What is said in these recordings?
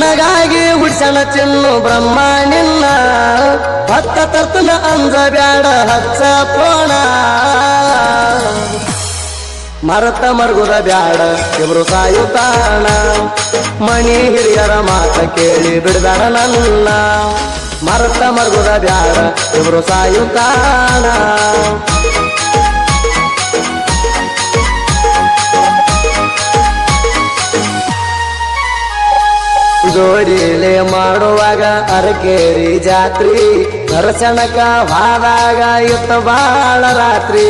ನನಗಾಗಿ ಹುಡ್ಸಣ ಚಿನ್ನು ಬ್ರಹ್ಮ ನಿನ್ನ ಭತ್ತ ತರ್ತನ ಅಂಜ ಬ್ಯಾಡ ಹಚ್ಚ ಪೋಣ ಮರತ ಮರ್ಗುದ ಬ್ಯಾಡ ಇಬ್ರು ಸಾಯುತ್ತಾಣ ಮಣಿ ಹಿರಿಯರ ಮಾತ ಕೇಳಿ ಬಿಡಬೇಡ ನನ್ನ ಮರತ ಮರ್ಗುದ ಬ್ಯಾಡ ಇಬ್ರು ಸಾಯುತ್ತಾಣ ಜೋಡಿಲೆ ಮಾಡುವಾಗ ಅರಕೇರಿ ಜಾತ್ರಿ ದರ್ಶನಕ ಹಾದಾಗ ಇತ್ತ ಬಾಳ ರಾತ್ರಿ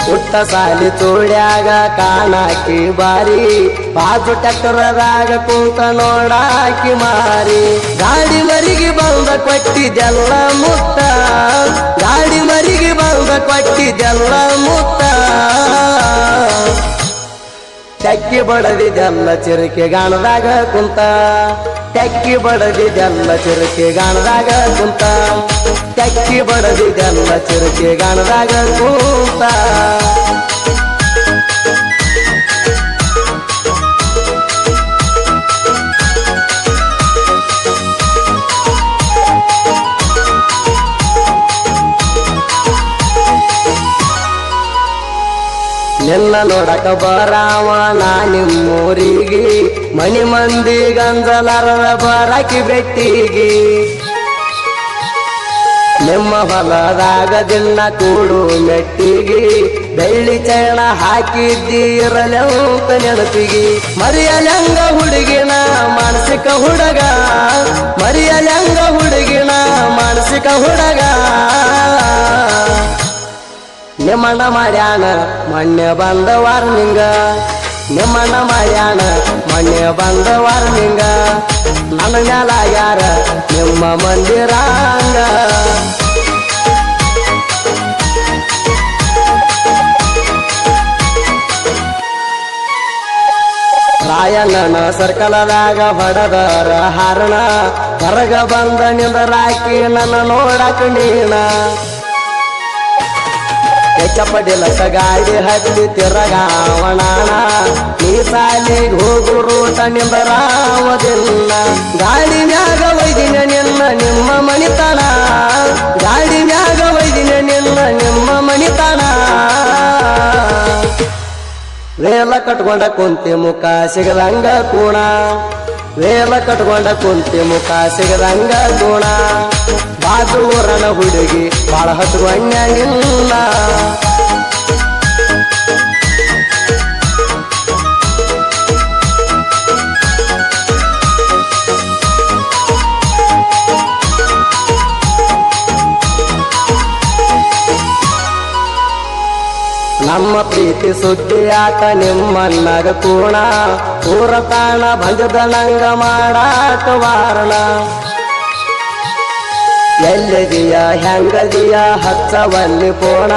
ಹುಟ್ಟ ಸಾಲಿ ತೋಡ್ಯಾಗ ಕಾಣಾಕಿ ಬಾರಿ ಬಾಜು ಟ್ಯಾಕ್ಟರದಾಗ ಕೂತ ನೋಡಾಕಿ ಮಾರಿ ಗಾಡಿ ಮರಿಗೆ ಬಂದ ಕೊಟ್ಟಿದ್ದೆಲ್ಲ ಮುತ್ತ ಗಾಡಿ ಮರಿಗೆ ಬಂದ ಕೊಟ್ಟಿದ್ದೆಲ್ಲ ಮುತ್ತ ಟಕ್ಕಿ ಬಡದಿದ್ದೆಲ್ಲ ಚಿರಕೆ ಗಾಣದಾಗ ಕುಂತ ಟಕ್ಕಿ ಬಡದಿದ್ದೆಲ್ಲ ಚಿರಕೆ ಗಾಣದಾಗ ಕುಂತ ಟಕ್ಕಿ ಬಡದಿದ್ದೆಲ್ಲ ಚಿರಕೆ ಗಾಣದಾಗ ಕುಂತ ನಿನ್ನ ನೋಡಕ ಬರಾವ ನಾ ನಿಮ್ಮೂರಿಗೆ ಮನಿ ಮಂದಿ ಗಂಜಲಾರದ ಬರಾಕಿ ಬೆಟ್ಟಿಗೆ ನಿಮ್ಮ ಹೊಲದಾಗ ದಿನ ಕೂಡು ಮೆಟ್ಟಿಗೆ ಬೆಳ್ಳಿ ಚೈನ ಹಾಕಿದ್ದೀರಲೆಂತ ನೆನಪಿಗೆ ಮರಿಯಲಂಗ ಹುಡುಗಿನ ಮಾನಸಿಕ ಹುಡುಗ ಮರಿಯಲಂಗ ಹುಡುಗಿನ ಮಾನಸಿಕ ಹುಡುಗ ನಿಮ್ಮಣ್ಣ ಮಾಡ್ಯಾನ ಮೊನ್ನೆ ಬಂದ ವಾರ್ನಿಂಗ ನಿಮ್ಮಣ್ಣ ಮಾಡ್ಯಾನ ಮೊನ್ನೆ ಬಂದ ವಾರ್ನಿಂಗ ನನ್ನ ಮ್ಯಾಲ ಯಾರ ನಿಮ್ಮ ಮಂದಿರಾಂಗ ರಾಯಣ್ಣನ ಸರ್ಕಲದಾಗ ಬಡದರ ಹಾರಣ ಹೊರಗ ಬಂದ ನಿಂದರಾಕಿ ನನ್ನ ನೋಡಕ ನೀನ ಚಪ್ಪಡಿಲಸ ಗಾಡಿ ಹತ್ತಿ ತಿರಗಾವಣ ನೀ ಸಾಲಿಗೆ ಹೋಗು ರೂಟ ನಿಂದರಾವದಿಲ್ಲ ಗಾಡಿ ಮ್ಯಾಗ ಒಯ್ದಿನ ನಿನ್ನ ನಿಮ್ಮ ಮಣಿತನ ಗಾಡಿ ಮ್ಯಾಗ ಒಯ್ದಿನ ನಿನ್ನ ನಿಮ್ಮ ಮಣಿತನ ವೇಲ ಕಟ್ಕೊಂಡ ಕುಂತಿ ಮುಖ ಸಿಗದಂಗ ಕೂಣ ವೇಲ ಕಟ್ಕೊಂಡ ಕುಂತಿ ಮುಖ ಸಿಗದಂಗ ಕೂಣ ಬಾಜು ಊರನ ಹುಡುಗಿ ಬಾಳ ಹತ್ಕೊಂಡ ನಿನ್ನ ನಮ್ಮ ಪ್ರೀತಿ ಸುದ್ದಿ ಆತ ನಿಮ್ಮನ್ನಗ ಕೂಣ ಊರ ತಾಣ ಭಂಜದ ನಂಗ ಮಾಡಾಕ ವಾರಣ ಎಲ್ಲಿದೀಯ ಹೆಂಗದಿಯ ಹಚ್ಚವಲ್ಲಿ ಪೋಣ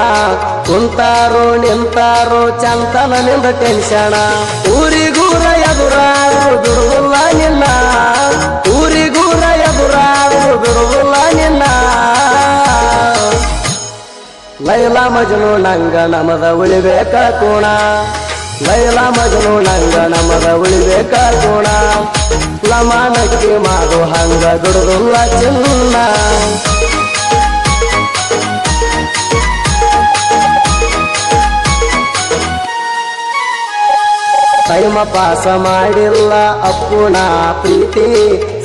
ಕುಂತಾರೋ ನಿಂತಾರೋ ಚಂತನ ನಿಂದ ಟೆನ್ಷಣ ಊರಿಗೂರ ಎದುರಾದ್ರು ಬಿಡುವುಲ್ಲ ನಿನ್ನ ಊರಿಗೂರ ಎದುರಾದ್ರು ಬಿಡುವುಲ್ಲ ನಿನ್ನ ಲೈಲಾ ಮಜನು ನಂಗ ನಮದ ಉಳಿಬೇಕ ಕೋಣ ಲೈಲಾ ಮಜನು ನಂಗ ನಮದ ಉಳಿಬೇಕ ಕೋಣ ಲಮಾನಕ್ಕೆ ಮಾಡು ಹಂಗ ದುಡುದುಲ್ಲ ಚಿನ್ನ ಟೈಮ ಪಾಸ ಮಾಡಿಲ್ಲ ಅಪ್ಪುಣ ಪ್ರೀತಿ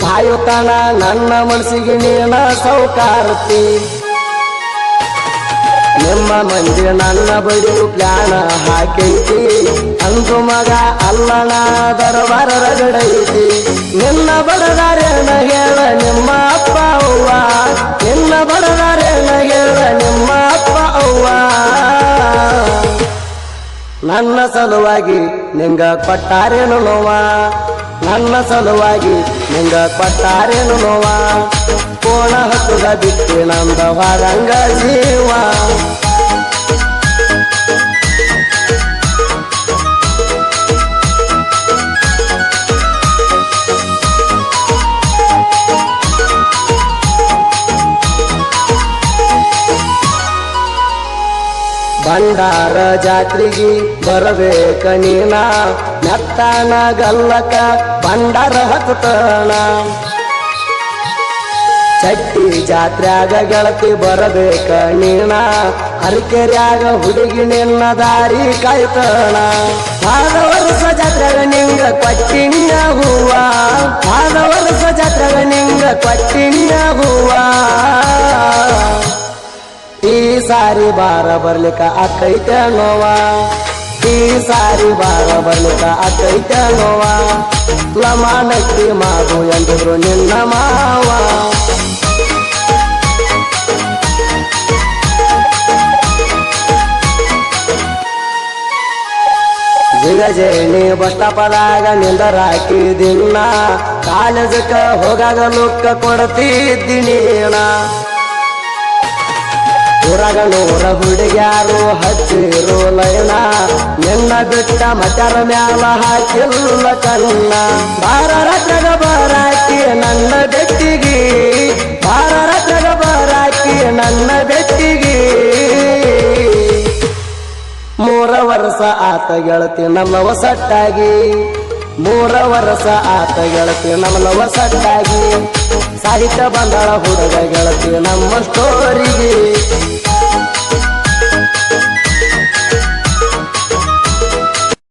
ಸಾಯುತ್ತಾನ ನನ್ನ ಮನಸ್ಸಿಗೆ ನೀನ ಸೌಕಾರತಿ ನಿಮ್ಮ ಮಂದಿ ನನ್ನ ಬಡಿ ಪ್ಲಾನ ಹಾಕೈತಿ ಅಂದು ಮಗ ಅಲ್ಲಣ ದರಬಾರ ರಗಡೈತಿ ನಿನ್ನ ಬಡದಾರೇನ ಹೇಳ ನಿಮ್ಮ ಅಪ್ಪ ಅವ್ವ ನಿನ್ನ ಬಡದಾರೇನ ಹೇಳ ನಿಮ್ಮ ಅಪ್ಪ ಅವ್ವ ನನ್ನ ಸಲುವಾಗಿ ನಿಂಗ ಕೊಟ್ಟಾರೇನು ನೋವ ನನ್ನ ಸಲುವಾಗಿ ನಿಂಗ ಕೊಟ್ಟಾರೇನು ನೋವ ಕೋಣ ಹತ್ತದ ಬಿಟ್ಟು ನಂದ ಹೊರಂಗ ಜೀವ ಬಂಡಾರ ಜಾತ್ರೆಗೆ ಬರಬೇಕ ನೀನ ನತ್ತಾನ ಗಲ್ಲಕ ಬಂಡಾರ ಹತ್ತಣ ಚಟ್ಟಿ ಜಾತ್ರ್ಯಾಗ ಗೆಳತಿ ಬರಬೇಕ ನೀನ ಹರಿಕೆರ್ಯಾಗ ಹುಡುಗಿ ನಿನ್ನ ದಾರಿ ಕಾಯ್ತಣ ಆದ ವರ್ಷ ಜಾತ್ರೆಗ ನಿಂಗ ಕೊಟ್ಟಿಣ್ಣ ಹೂವ ಆದ ವರ್ಷ ಜಾತ್ರೆಗ ನಿಂಗ ಕೊಟ್ಟಿಣ್ಣ ಹೂವ ಈ ಸಾರಿ ಬಾರ ಬರ್ಲಿಕ್ಕ ಅಕ್ಕೈತ ನೋವ ಈ ಸಾರಿ ಬಾರ ಬರ್ಲಿಕ್ಕ ಅಕ್ಕೈತ ನೋವ ಲಮಾನಕ್ಕಿ ಮಾವು ಎಂದಿದ್ರು ನಿನ್ನ ಮಾವ ಜಿಗಜೇಣಿ ಬಸ್ಟಾಪದಾಗ ನಿಂದರಾಕಿದಿನ್ನ ಕಾಲೇಜಕ್ಕ ಹೋಗಾಗ ಲುಕ್ಕ ಕೊಡ್ತಿದ್ದೀನಿ ಊರಾಗ ನೂರ ಹುಡುಗ್ಯಾರು ಹಚ್ಚಿರೋ ಲೈನ ನಿನ್ನ ಬಿಟ್ಟ ಮಟರ ಮ್ಯಾಲ ಹಾಕಿಲ್ಲ ಕಣ್ಣ ಬಾರ ರಾತ್ರಾಗ ಬರಾಕಿ ನನ್ನ ಬೆಟ್ಟಿಗೆ ಬಾರ ರಾತ್ರಾಗ ಬರಾಕಿ ನನ್ನ ಬೆಟ್ಟಿಗೆ 3 ವರ್ಷ ಆತ ಗೆಳತಿ ನಮ್ಮವ ಸಟ್ಟಾಗಿ 3 ವರ್ಷ ಆತ ಗೆಳತಿ ನಮ್ಮವ ಸಟ್ಟಾಗಿ ಸಾಹಿತ್ಯ ಬಂದಾಳ ಹುಡುಗ ಗೆಳತಿ ನಮ್ಮ ಸ್ಟೋರಿಗೆ